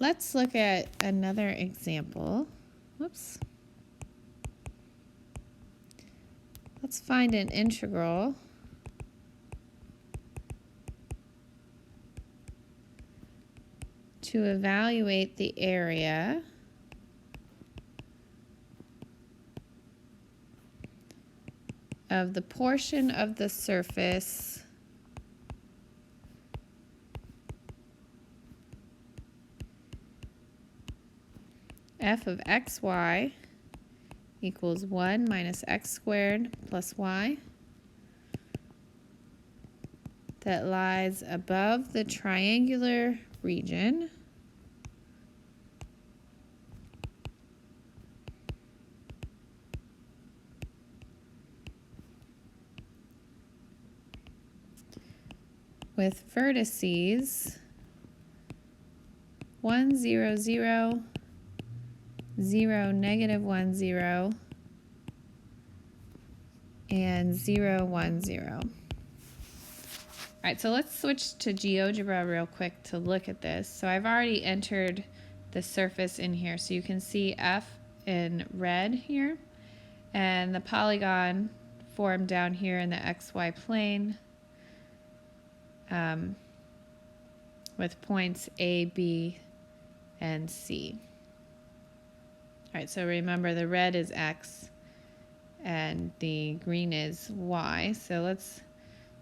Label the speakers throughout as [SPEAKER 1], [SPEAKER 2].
[SPEAKER 1] let's look at another example. Whoops. Let's find an integral to evaluate the area of the portion of the surface f of xy equals 1 minus x squared plus y that lies above the triangular region with vertices 1, 0, 0, 0, negative 1, 0, and 0, 1, 0. All right, so let's switch to GeoGebra real quick to look at this. So I've already entered the surface in here. So you can see F in red here, and the polygon formed down here in the XY plane with points A, B, and C. All right, so remember the red is X and the green is Y. So let's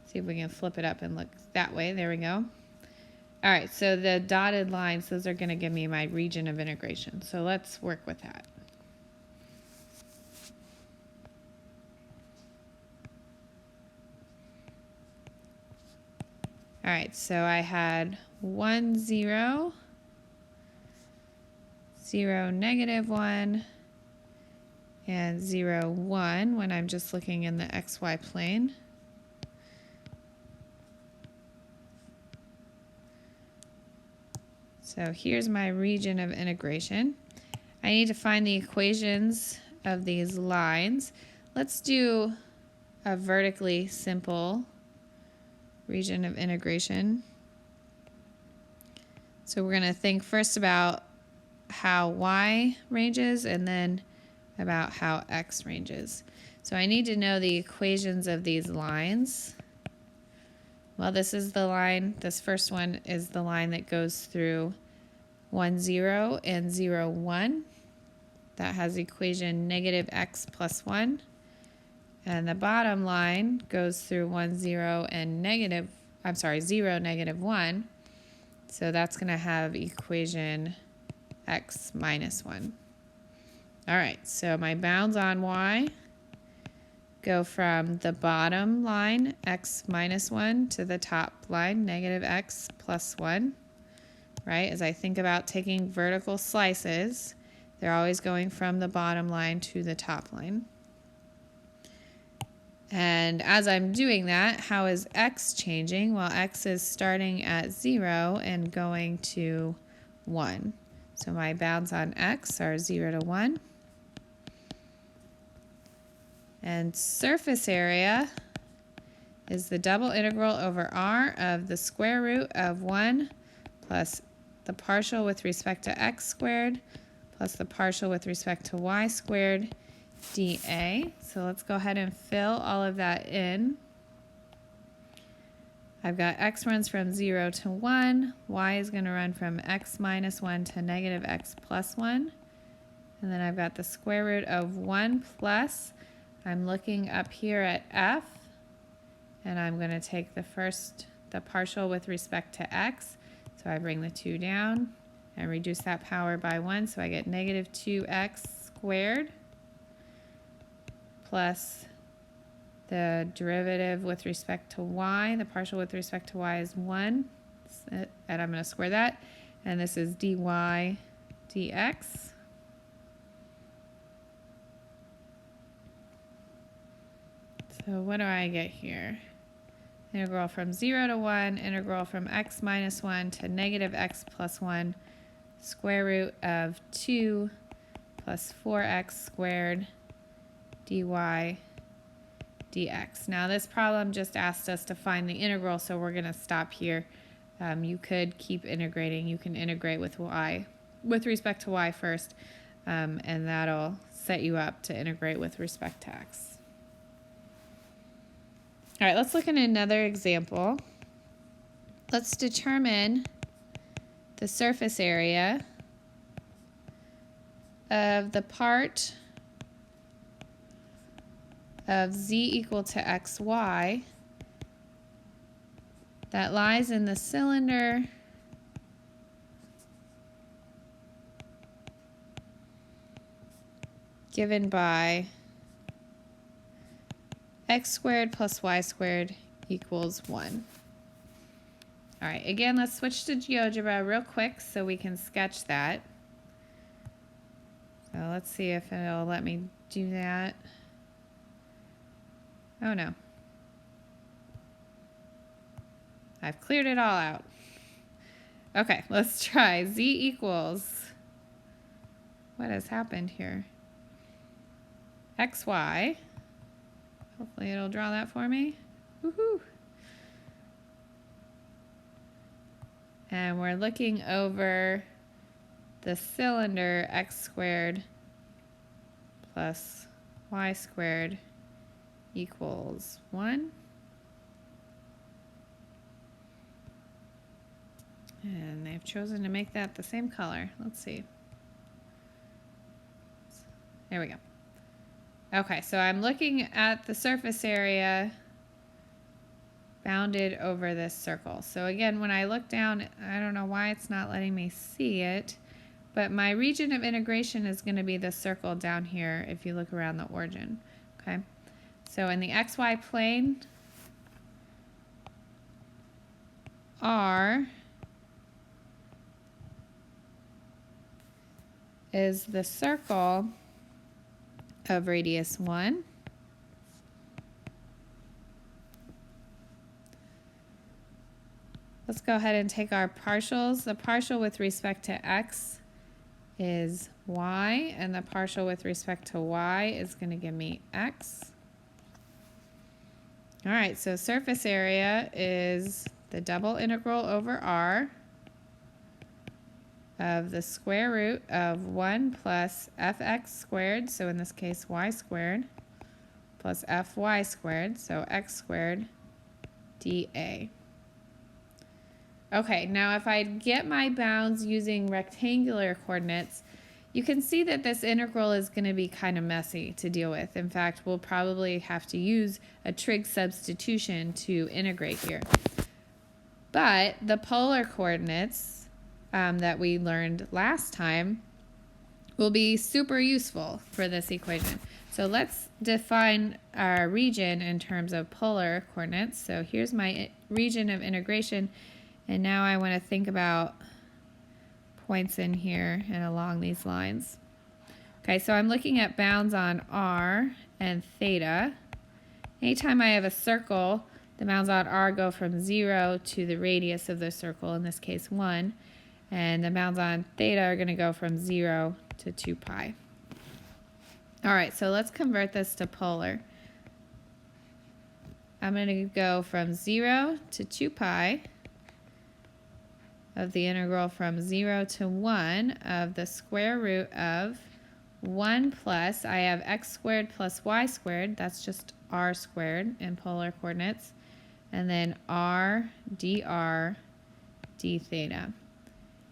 [SPEAKER 1] see if we can flip it up and look that way. There we go. All right, so the dotted lines, those are going to give me my region of integration. So let's work with that. All right, so I had 1, 0, 0, negative 1, and 0, 1 when I'm just looking in the XY plane. So here's my region of integration. I need to find the equations of these lines. Let's do a vertically simple region of integration. So we're going to think first about how y ranges and then about how x ranges. So I need to know the equations of these lines. Well, this is the line, this first one is the line that goes through 1, 0 and 0, 1. That has equation negative x plus 1. And the bottom line goes through 1, 0 and 0, negative 1. So that's going to have equation x minus 1. All right, so my bounds on y go from the bottom line, x minus 1, to the top line, negative x plus 1, right? As I think about taking vertical slices, they're always going from the bottom line to the top line. And as I'm doing that, how is x changing? Well, x is starting at 0 and going to 1. So my bounds on x are 0 to 1. And surface area is the double integral over r of the square root of 1 plus the partial with respect to x squared plus the partial with respect to y squared dA. So let's go ahead and fill all of that in. I've got x runs from 0 to 1. Y is going to run from x minus 1 to negative x plus 1. And then I've got the square root of 1 plus, I'm looking up here at f, and I'm going to take the partial with respect to x. So I bring the 2 down and reduce that power by 1. So I get negative 2x squared plus the derivative with respect to y. The partial with respect to y is 1. And I'm going to square that. And this is dy dx. So what do I get here? Integral from 0 to 1, integral from x minus 1 to negative x plus 1, square root of 2 plus 4x squared dy dx. Now this problem just asked us to find the integral, so we're going to stop here You could keep integrating. You can integrate with y, with respect to y first, and that'll set you up to integrate with respect to x. All right, let's look at another example. Let's determine the surface area of the part of z equal to xy that lies in the cylinder given by x squared plus y squared equals 1. All right, again, let's switch to GeoGebra real quick so we can sketch that. So let's see if it'll let me do that. Oh no. I've cleared it all out. Okay, let's try. Z equals, what has happened here? XY. Hopefully it'll draw that for me. Woohoo! And we're looking over the cylinder x squared plus y squared equals 1. And they've chosen to make that the same color. Let's see. There we go. Okay, so I'm looking at the surface area bounded over this circle. So again, when I look down, I don't know why it's not letting me see it, but my region of integration is going to be the circle down here if you look around the origin. Okay, so in the xy plane, R is the circle of radius 1. Let's go ahead and take our partials. The partial with respect to x is y, and the partial with respect to y is going to give me x. All right, so surface area is the double integral over r of the square root of 1 plus fx squared, so in this case y squared, plus fy squared, so x squared, dA. Okay, now if I get my bounds using rectangular coordinates, you can see that this integral is going to be kind of messy to deal with. In fact, we'll probably have to use a trig substitution to integrate here. But the polar coordinates that we learned last time will be super useful for this equation. So let's define our region in terms of polar coordinates. So here's my region of integration. And now I want to think about points in here and along these lines. Okay, so I'm looking at bounds on r and theta. Anytime I have a circle, the bounds on r go from 0 to the radius of the circle, in this case 1. And the bounds on theta are going to go from 0 to 2 pi. All right, so let's convert this to polar. I'm going to go from 0 to 2 pi. Of the integral from 0 to 1 of the square root of 1 plus, I have x squared plus y squared, that's just r squared in polar coordinates, and then r dr d theta.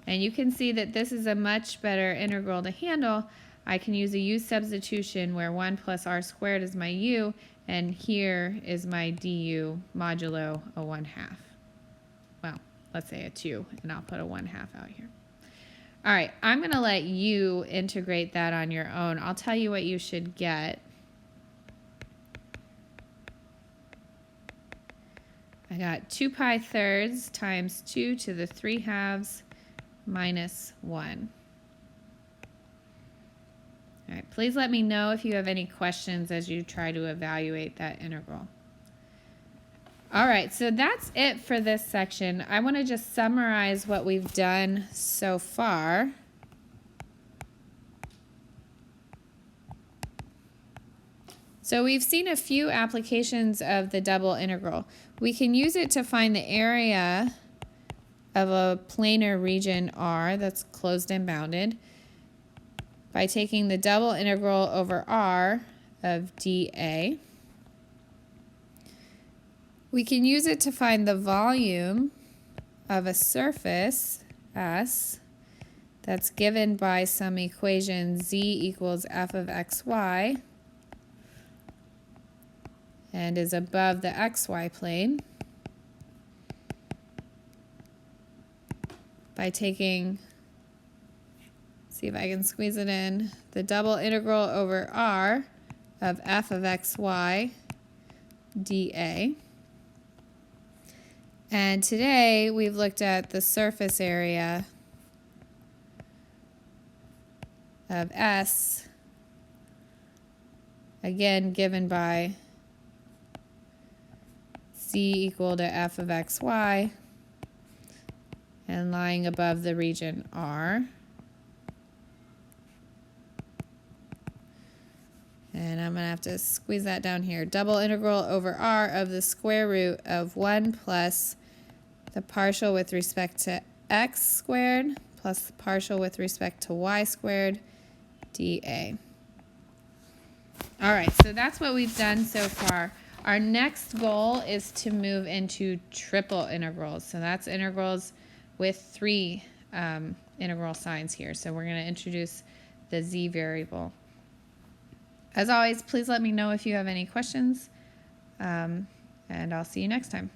[SPEAKER 1] And you can see that this is a much better integral to handle. I can use a u substitution where 1 plus r squared is my u, and here is my du modulo a 1/2. Well, let's say a 2, and I'll put a 1/2 out here. All right, I'm going to let you integrate that on your own. I'll tell you what you should get. I got 2 pi thirds times 2 to the 3/2 minus 1. All right, please let me know if you have any questions as you try to evaluate that integral. All right, so that's it for this section. I want to just summarize what we've done so far. So we've seen a few applications of the double integral. We can use it to find the area of a planar region R that's closed and bounded by taking the double integral over R of dA. We can use it to find the volume of a surface S that's given by some equation z equals f of xy and is above the xy plane by taking, see if I can squeeze it in, the double integral over R of f of xy dA. And today we've looked at the surface area of S, again given by z equal to f of xy and lying above the region R. And I'm going to have to squeeze that down here. Double integral over R of the square root of 1 plus the partial with respect to x squared plus the partial with respect to y squared dA. All right, so that's what we've done so far. Our next goal is to move into triple integrals. So that's integrals with 3 integral signs here. So we're going to introduce the z variable. As always, please let me know if you have any questions, and I'll see you next time.